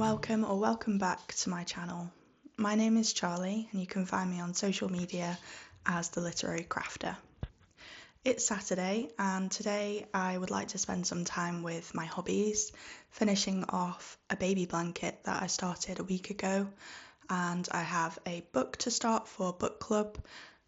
and welcome back to my channel. My name is Charlie and you can find me on social media as The Literary Crafter. It's Saturday and today I would like to spend some time with my hobbies, finishing off a baby blanket that I started a week ago, and I have a book to start for book club,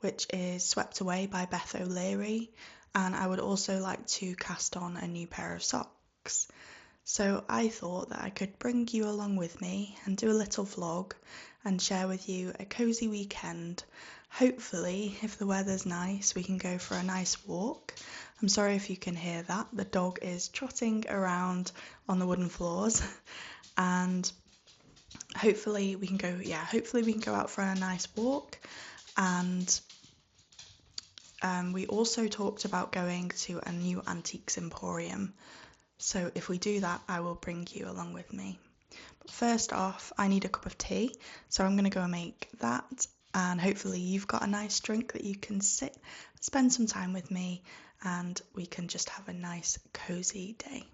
which is Swept Away by Beth O'Leary, and I would also like to cast on a new pair of socks. So I thought that I could bring you along with me and do a little vlog and share with you a cosy weekend. Hopefully, if the weather's nice, we can go for a nice walk. I'm sorry if you can hear that. The dog is trotting around on the wooden floors and hopefully we can go out for a nice walk. And we also talked about going to a new antiques emporium. So if we do that, I will bring you along with me. But first off, I need a cup of tea, so I'm going to go and make that, and hopefully you've got a nice drink that you can sit, spend some time with me, and we can just have a nice cozy day.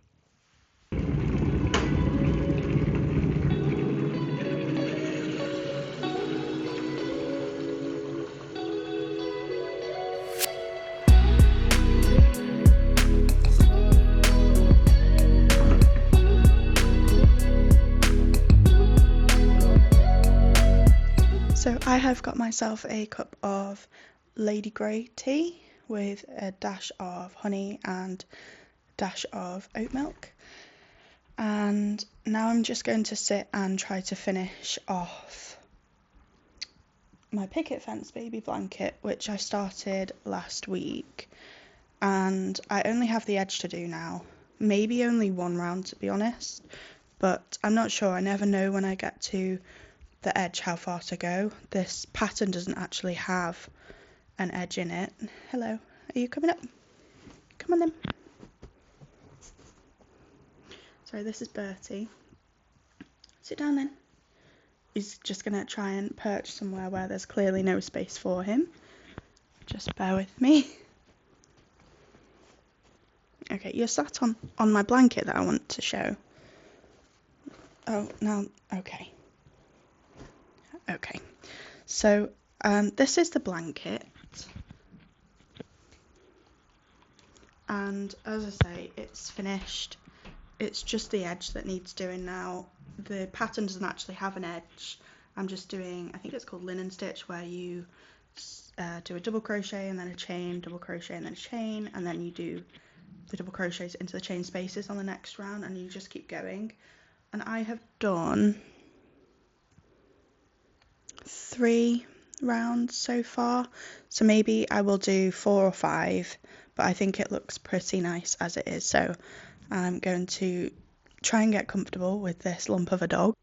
So I have got myself a cup of Lady Grey tea with a dash of honey and a dash of oat milk. And now I'm just going to sit and try to finish off my picket fence baby blanket, which I started last week. And I only have the edge to do now. Maybe only one round, to be honest. But I'm not sure. I never know when I get to the edge how far to go. This pattern doesn't actually have an edge in it. Hello, are you coming up? Come on then. Sorry, this is Bertie. Sit down then. He's just gonna try and perch somewhere where there's clearly no space for him. Just bear with me. Okay, you're sat on my blanket that I want to show. Oh, no, okay. Okay, so this is the blanket, and as I say, it's finished. It's just the edge that needs doing now. The pattern doesn't actually have an edge. I'm just doing, I think it's called linen stitch, where you do a double crochet and then a chain, double crochet and then a chain, and then you do the double crochets into the chain spaces on the next round, and you just keep going. And I have done 3 rounds so far, so maybe I will do 4 or 5, but I think it looks pretty nice as it is, so I'm going to try and get comfortable with this lump of a dog.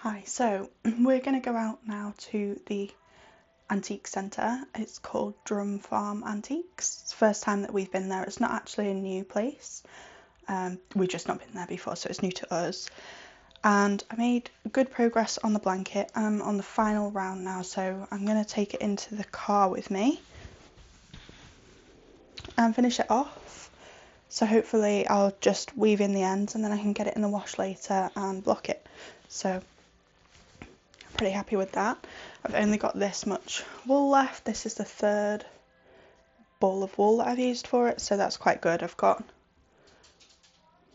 Hi, so we're going to go out now to the antique centre. It's called Drum Farm Antiques. It's the first time that we've been there. It's not actually a new place. We've just not been there before, so it's new to us. And I made good progress on the blanket. I'm on the final round now, so I'm going to take it into the car with me and finish it off. So hopefully I'll just weave in the ends and then I can get it in the wash later and block it. So pretty happy with that. I've only got this much wool left. This is the third ball of wool that I've used for it, so that's quite good. I've got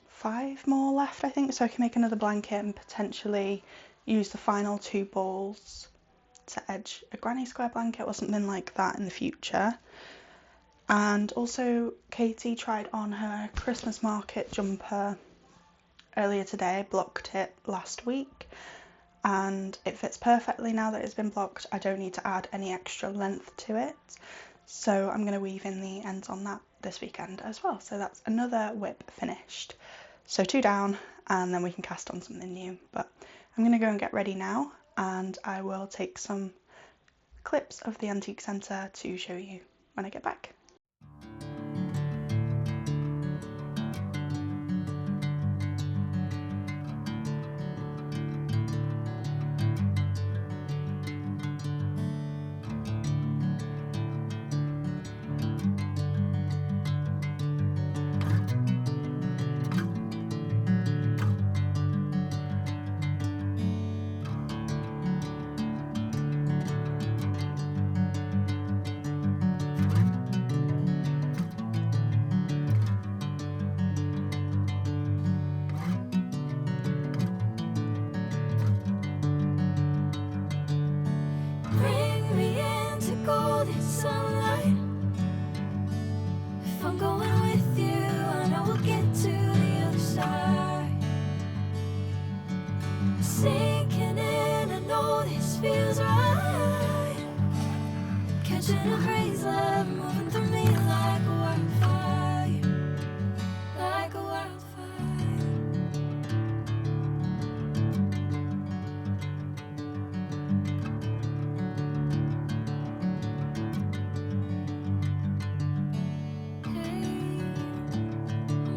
5 more left, I think, so I can make another blanket and potentially use the final 2 balls to edge a granny square blanket or something like that in the future. And also Katie tried on her Christmas market jumper earlier today. I blocked it last week and it fits perfectly now that it's been blocked. I don't need to add any extra length to it, so I'm going to weave in the ends on that this weekend as well. So that's another whip finished. So 2 down and then we can cast on something new. But I'm going to go and get ready now and I will take some clips of the antique centre to show you when I get back. Bring me into golden sunlight. If I'm going with you, I know we'll get to the other side. Sinking in, I know this feels right. Catching a breeze, love moving through me like a wildfire, like a wildfire.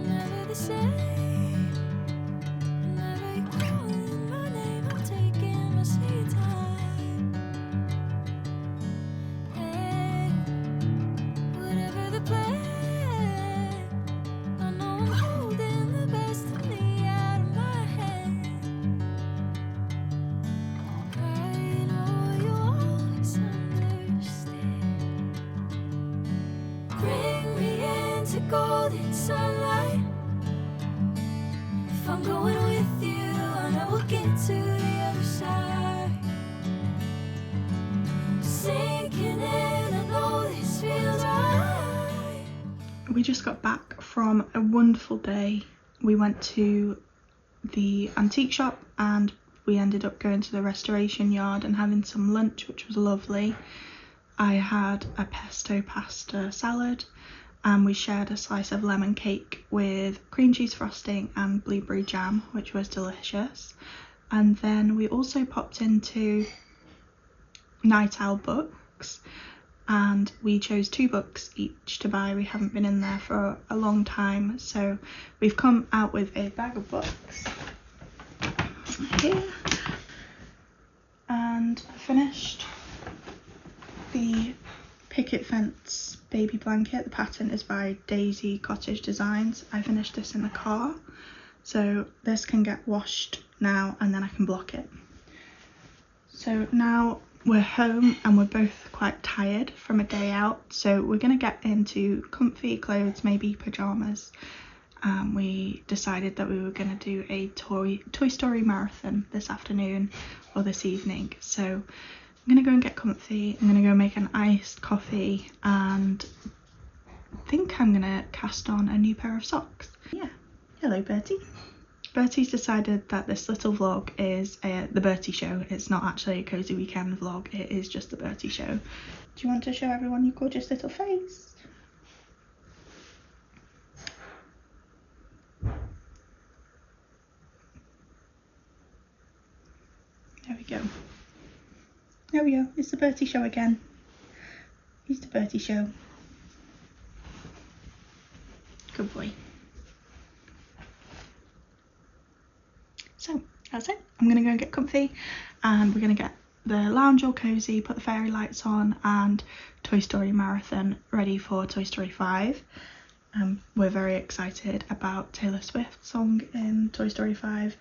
Never the same. Whenever you're calling my name, I'm taking my sweet time. Hey, whatever the plan, I know I'm holding the best of me out of my hand. I know you'll always understand. Bring me into golden sunlight. If I'm going with you, I know we'll get to the other side. Sinking in, I know this feels right. We just got back from a wonderful day. We went to the antique shop and we ended up going to the restoration yard and having some lunch, which was lovely. I had a pesto pasta salad and we shared a slice of lemon cake with cream cheese frosting and blueberry jam, which was delicious. And then we also popped into Night Owl Books and we chose 2 books each to buy. We haven't been in there for a long time, so we've come out with a bag of books here. And I finished the picket fence baby blanket. The pattern is by Daisy Cottage Designs. I finished this in the car, so this can get washed now and then I can block it. So now we're home and we're both quite tired from a day out, so we're going to get into comfy clothes, maybe pyjamas. We decided that we were going to do a Toy Story marathon this afternoon or this evening, so I'm going to go and get comfy. I'm going to go make an iced coffee and I think I'm going to cast on a new pair of socks. Yeah, hello Bertie. Bertie's decided that this little vlog is the Bertie show. It's not actually a cozy weekend vlog, it is just the Bertie show. Do you want to show everyone your gorgeous little face? go. There we go, it's the Bertie show again. It's the Bertie show. Good boy. So that's it. I'm gonna go and get comfy and we're gonna get the lounge all cozy, put the fairy lights on and Toy Story marathon ready for Toy Story 5. We're very excited about Taylor Swift's song in Toy Story 5,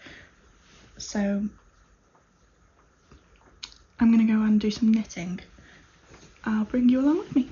so I'm gonna go and do some knitting. I'll bring you along with me.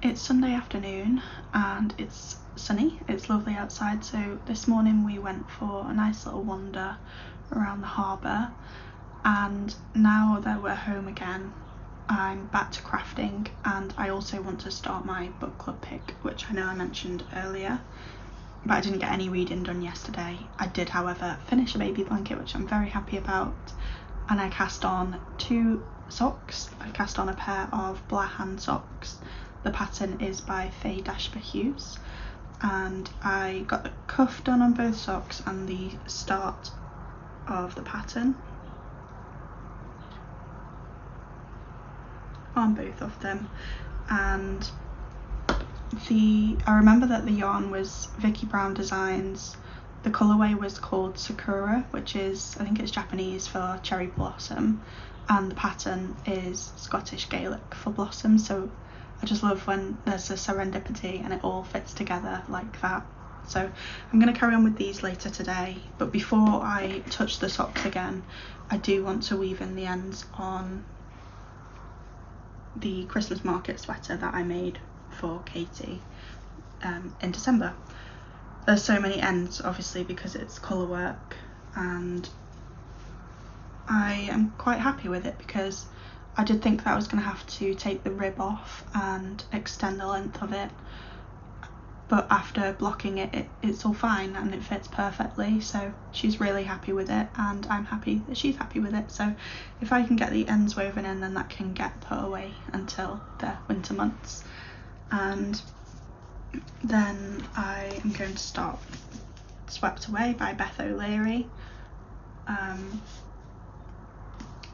It's Sunday afternoon and it's sunny, it's lovely outside, so this morning we went for a nice little wander around the harbour, and now that we're home again I'm back to crafting, and I also want to start my book club pick, which I know I mentioned earlier, but I didn't get any reading done yesterday. I did however finish a baby blanket, which I'm very happy about, and I cast on 2 socks. I cast on a pair of Black Hand socks. The pattern is by Faye-Hughes, and I got the cuff done on both socks and the start of the pattern on both of them. And I remember that the yarn was Vicky Brown Designs. The colourway was called Sakura, which is, I think it's Japanese for cherry blossom, and the pattern is Scottish Gaelic for blossom. So I just love when there's a serendipity and it all fits together like that. So I'm going to carry on with these later today, but before I touch the socks again, I do want to weave in the ends on the Christmas market sweater that I made for Katie. in December. There's so many ends obviously because it's colour work, and I am quite happy with it because I did think that I was going to have to take the rib off and extend the length of it, but after blocking it, it's all fine and it fits perfectly. So she's really happy with it and I'm happy that she's happy with it. So if I can get the ends woven in, then that can get put away until the winter months, and then I am going to start Swept Away by Beth O'Leary.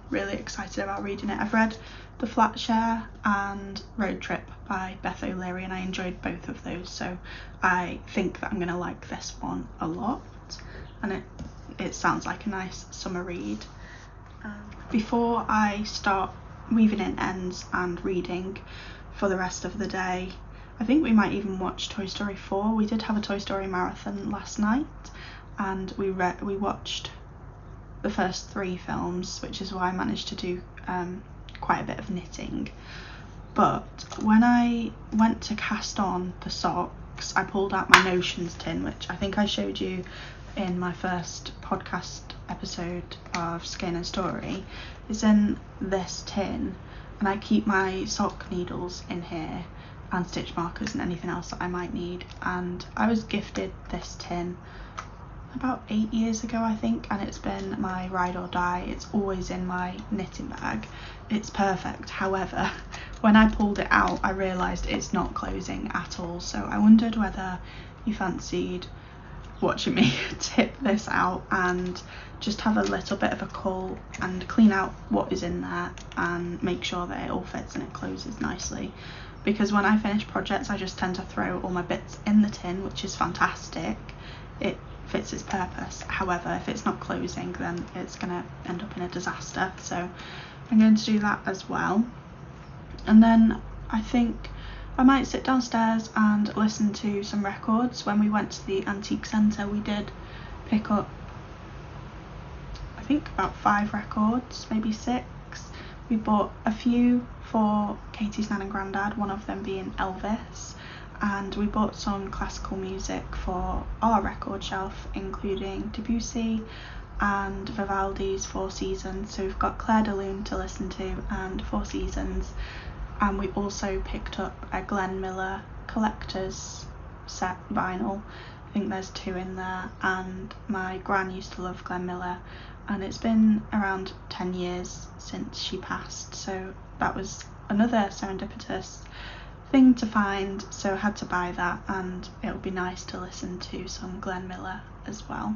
Really excited about reading it. I've read The Flatshare and Road Trip by Beth O'Leary and I enjoyed both of those, so I think that I'm going to like this one a lot, and it sounds like a nice summer read. Before I start weaving in ends and reading for the rest of the day, I think we might even watch Toy Story 4. We did have a Toy Story marathon last night and we watched the first 3 films, which is why I managed to do quite a bit of knitting. But when I went to cast on the socks, I pulled out my notions tin, which I think I showed you in my first podcast episode of Skein and Story. It's in this tin, and I keep my sock needles in here and stitch markers and anything else that I might need. And I was gifted this tin about 8 years ago, I think, and it's been my ride or die. It's always in my knitting bag. It's perfect. However, when I pulled it out, I realised it's not closing at all, so I wondered whether you fancied watching me tip this out and just have a little bit of a cull and clean out what is in there and make sure that it all fits and it closes nicely, because when I finish projects I just tend to throw all my bits in the tin, which is fantastic. It fits its purpose. However, if it's not closing, then it's gonna end up in a disaster, so I'm going to do that as well. And then I think I might sit downstairs and listen to some records. When we went to the antique centre, we did pick up I think about 5 records, maybe 6. We bought a few for Katie's nan and granddad, one of them being Elvis, and we bought some classical music for our record shelf, including Debussy and Vivaldi's 4 Seasons. So we've got Claire de Lune to listen to and 4 Seasons, and we also picked up a Glenn Miller collector's set vinyl. I think there's 2 in there, and my gran used to love Glenn Miller, and it's been around 10 years since she passed, so that was another serendipitous thing to find, so I had to buy that, and it would be nice to listen to some Glenn Miller as well.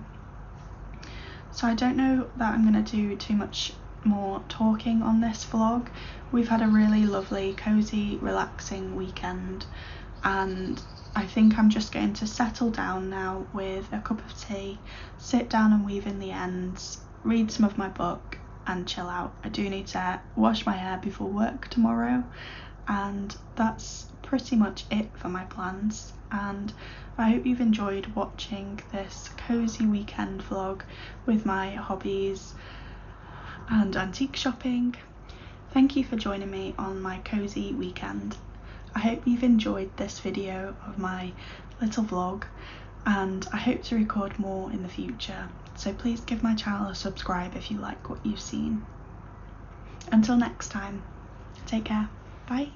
So I don't know that I'm going to do too much more talking on this vlog. We've had a really lovely, cosy, relaxing weekend, and I think I'm just going to settle down now with a cup of tea, sit down and weave in the ends, read some of my book and chill out. I do need to wash my hair before work tomorrow, and that's pretty much it for my plans. And I hope you've enjoyed watching this cosy weekend vlog with my hobbies and antique shopping. Thank you for joining me on my cosy weekend. I hope you've enjoyed this video of my little vlog, and I hope to record more in the future, so please give my channel a subscribe if you like what you've seen. Until next time, take care, bye.